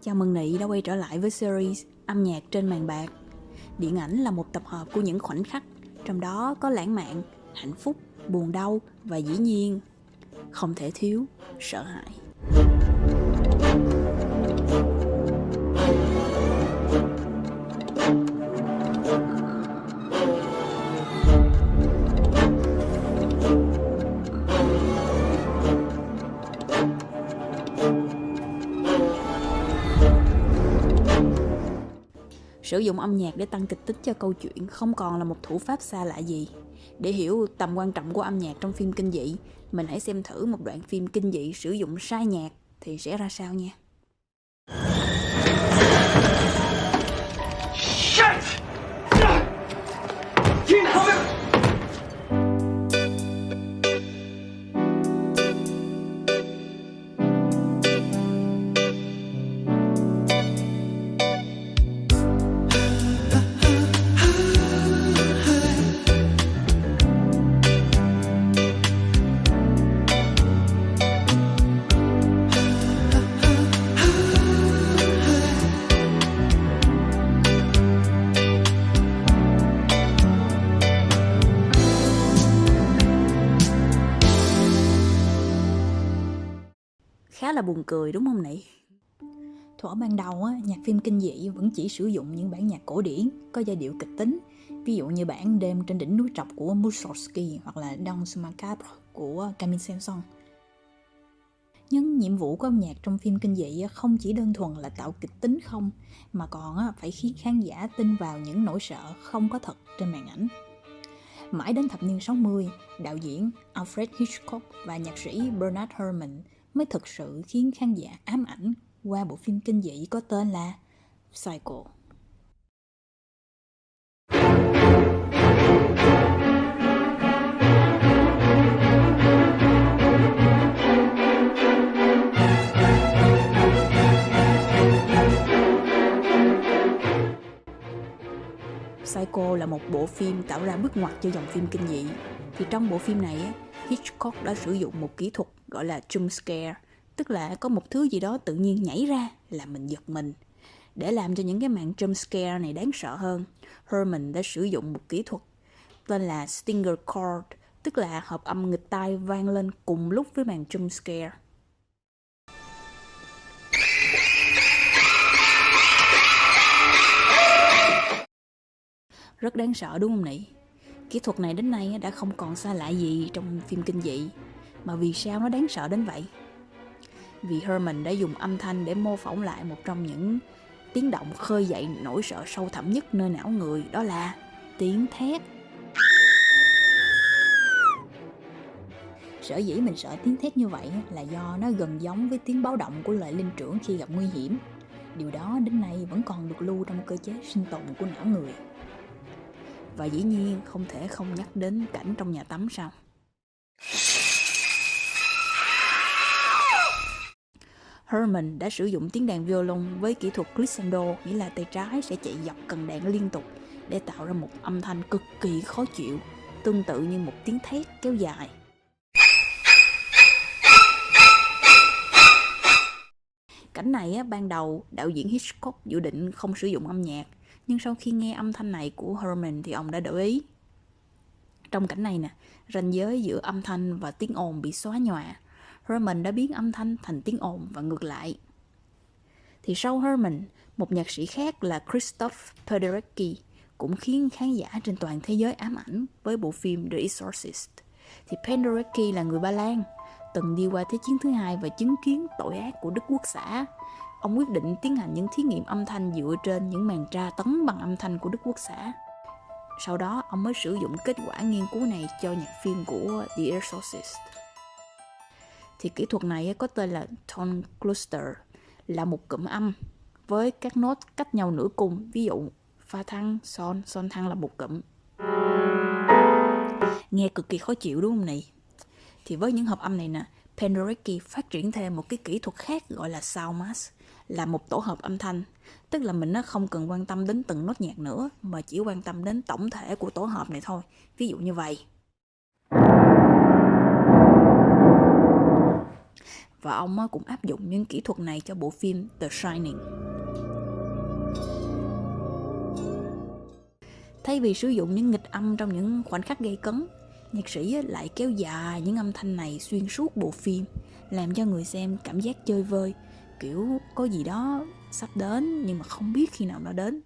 Chào mừng Nị đã quay trở lại với series Âm nhạc trên màn bạc. Điện ảnh là một tập hợp của những khoảnh khắc, trong đó có lãng mạn, hạnh phúc, buồn đau và dĩ nhiên không thể thiếu sợ hãi. Sử dụng âm nhạc để tăng kịch tính cho câu chuyện không còn là một thủ pháp xa lạ gì. Để hiểu tầm quan trọng của âm nhạc trong phim kinh dị, mình hãy xem thử một đoạn phim kinh dị sử dụng sai nhạc thì sẽ ra sao nha. Shit! Khá là buồn cười đúng không Nị? Thuở ban đầu, nhạc phim kinh dị vẫn chỉ sử dụng những bản nhạc cổ điển có giai điệu kịch tính, ví dụ như bản Đêm trên đỉnh núi trọc của Mussorgsky hoặc là Danse Macabre của Camille Saint-Saëns. Nhưng nhiệm vụ của âm nhạc trong phim kinh dị không chỉ đơn thuần là tạo kịch tính không, mà còn phải khiến khán giả tin vào những nỗi sợ không có thật trên màn ảnh. Mãi đến thập niên 60, đạo diễn Alfred Hitchcock và nhạc sĩ Bernard Herrmann mới thực sự khiến khán giả ám ảnh qua bộ phim kinh dị có tên là Psycho. Psycho là một bộ phim tạo ra bước ngoặt cho dòng phim kinh dị. Thì trong bộ phim này, Hitchcock đã sử dụng một kỹ thuật gọi là jump scare, tức là có một thứ gì đó tự nhiên nhảy ra làm mình giật mình. Để làm cho những cái màn jump scare này đáng sợ hơn, Herrmann đã sử dụng một kỹ thuật tên là stinger chord, tức là hợp âm nghịch tai vang lên cùng lúc với màn jump scare. Rất đáng sợ đúng không Nị? Kỹ thuật này đến nay đã không còn xa lạ gì trong phim kinh dị. Mà vì sao nó đáng sợ đến vậy? Vì Herrmann đã dùng âm thanh để mô phỏng lại một trong những tiếng động khơi dậy nỗi sợ sâu thẳm nhất nơi não người, đó là tiếng thét. Sở dĩ mình sợ tiếng thét như vậy là do nó gần giống với tiếng báo động của loài linh trưởng khi gặp nguy hiểm. Điều đó đến nay vẫn còn được lưu trong cơ chế sinh tồn của não người. Và dĩ nhiên không thể không nhắc đến cảnh trong nhà tắm sao? Herrmann đã sử dụng tiếng đàn violon với kỹ thuật glissando, nghĩa là tay trái sẽ chạy dọc cần đàn liên tục để tạo ra một âm thanh cực kỳ khó chịu, tương tự như một tiếng thét kéo dài. Cảnh này ban đầu đạo diễn Hitchcock dự định không sử dụng âm nhạc, nhưng sau khi nghe âm thanh này của Herrmann thì ông đã đổi ý. Trong cảnh này ranh giới giữa âm thanh và tiếng ồn bị xóa nhòa. Herrmann đã biến âm thanh thành tiếng ồn và ngược lại. Thì sau Herrmann, một nhạc sĩ khác là Krzysztof Penderecki cũng khiến khán giả trên toàn thế giới ám ảnh với bộ phim The Exorcist. Thì Penderecki là người Ba Lan, từng đi qua Thế chiến thứ hai và chứng kiến tội ác của Đức Quốc xã. Ông quyết định tiến hành những thí nghiệm âm thanh dựa trên những màn tra tấn bằng âm thanh của Đức Quốc xã. Sau đó, ông mới sử dụng kết quả nghiên cứu này cho nhạc phim của The Exorcist. Thì kỹ thuật này có tên là tone cluster, là một cụm âm với các nốt cách nhau nửa cung, ví dụ fa thăng, son thăng là một cụm. Nghe cực kỳ khó chịu đúng không Nị? Thì với những hợp âm này Penderecki phát triển thêm một cái kỹ thuật khác gọi là sound mask, là một tổ hợp âm thanh. Tức là mình không cần quan tâm đến từng nốt nhạc nữa, mà chỉ quan tâm đến tổng thể của tổ hợp này thôi. Ví dụ như vậy. và ông cũng áp dụng những kỹ thuật này cho bộ phim The Shining. Thay vì sử dụng những nghịch âm trong những khoảnh khắc gây cấn, nhạc sĩ lại kéo dài những âm thanh này xuyên suốt bộ phim, làm cho người xem cảm giác chơi vơi, kiểu có gì đó sắp đến nhưng mà không biết khi nào nó đến.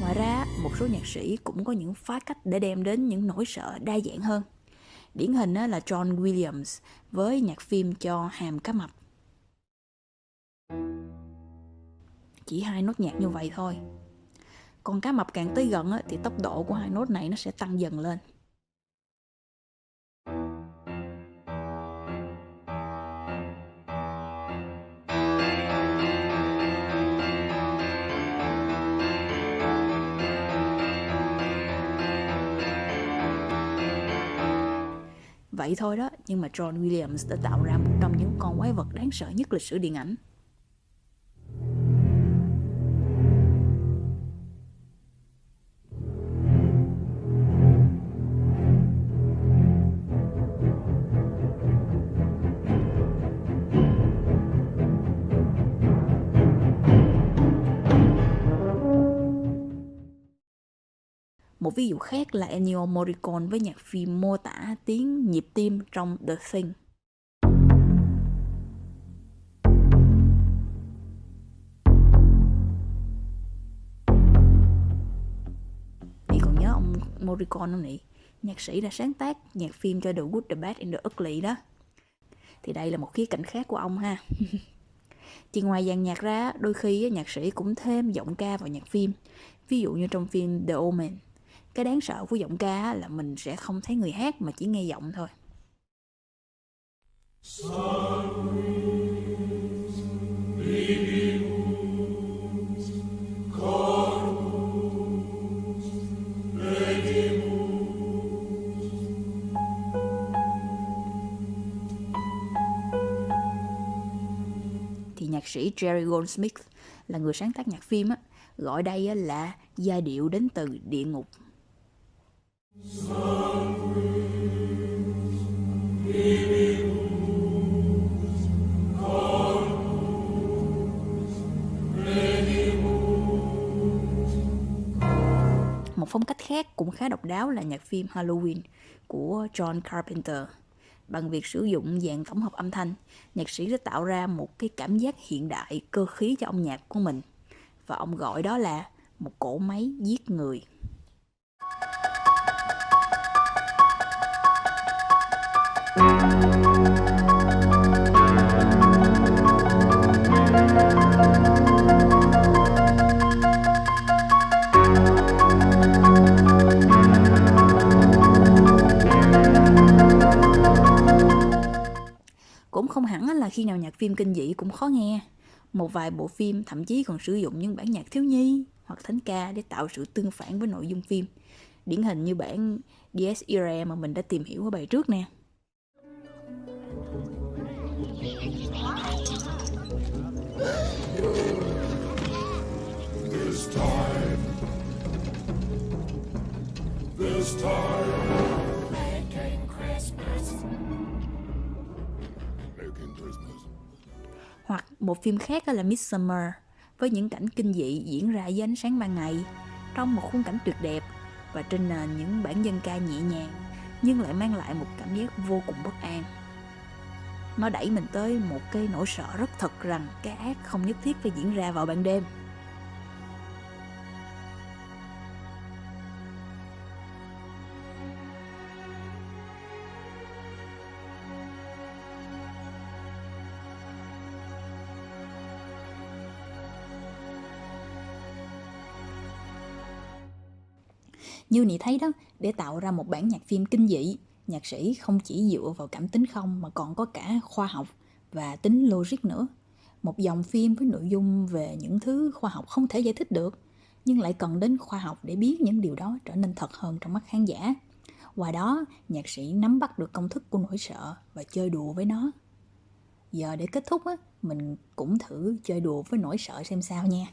Ngoài ra, một số nhạc sĩ cũng có những phá cách để đem đến những nỗi sợ đa dạng hơn. Điển hình là John Williams với nhạc phim cho Hàm Cá Mập. Chỉ 2 nốt nhạc như vậy thôi. Còn cá mập càng tới gần thì tốc độ của 2 nốt này nó sẽ tăng dần lên. Vậy thôi đó, nhưng mà John Williams đã tạo ra một trong những con quái vật đáng sợ nhất lịch sử điện ảnh. Một ví dụ khác là Ennio Morricone với nhạc phim mô tả tiếng nhịp tim trong The Thing. Thì còn nhớ ông Morricone không nhỉ? Nhạc sĩ đã sáng tác nhạc phim cho The Good, The Bad and The Ugly đó. Thì đây là một khía cạnh khác của ông ha. Thì ngoài dàn nhạc ra, đôi khi nhạc sĩ cũng thêm giọng ca vào nhạc phim. Ví dụ như trong phim The Omen. Cái đáng sợ của giọng ca là mình sẽ không thấy người hát mà chỉ nghe giọng thôi. Thì nhạc sĩ Jerry Goldsmith là người sáng tác nhạc phim gọi đây là giai điệu đến từ địa ngục. Một phong cách khác cũng khá độc đáo là nhạc phim Halloween của John Carpenter. Bằng việc sử dụng dàn tổng hợp âm thanh, nhạc sĩ đã tạo ra một cái cảm giác hiện đại, cơ khí cho âm nhạc của mình. Và ông gọi đó là một cỗ máy giết người. Cũng không hẳn là khi nào nhạc phim kinh dị cũng khó nghe. Một vài bộ phim thậm chí còn sử dụng những bản nhạc thiếu nhi hoặc thánh ca để tạo sự tương phản với nội dung phim. Điển hình như bản Dies Irae mà mình đã tìm hiểu ở bài trước nè. This time. Hoặc một phim khác là Midsommar với những cảnh kinh dị diễn ra dưới ánh sáng ban ngày trong một khung cảnh tuyệt đẹp và trên nền những bản dân ca nhẹ nhàng nhưng lại mang lại một cảm giác vô cùng bất an. Nó đẩy mình tới một cái nỗi sợ rất thật rằng cái ác không nhất thiết phải diễn ra vào ban đêm. Như Nị thấy đó, để tạo ra một bản nhạc phim kinh dị, nhạc sĩ không chỉ dựa vào cảm tính không mà còn có cả khoa học và tính logic nữa. Một dòng phim với nội dung về những thứ khoa học không thể giải thích được, nhưng lại cần đến khoa học để biết những điều đó trở nên thật hơn trong mắt khán giả. Qua đó, nhạc sĩ nắm bắt được công thức của nỗi sợ và chơi đùa với nó. Giờ để kết thúc, mình cũng thử chơi đùa với nỗi sợ xem sao nha.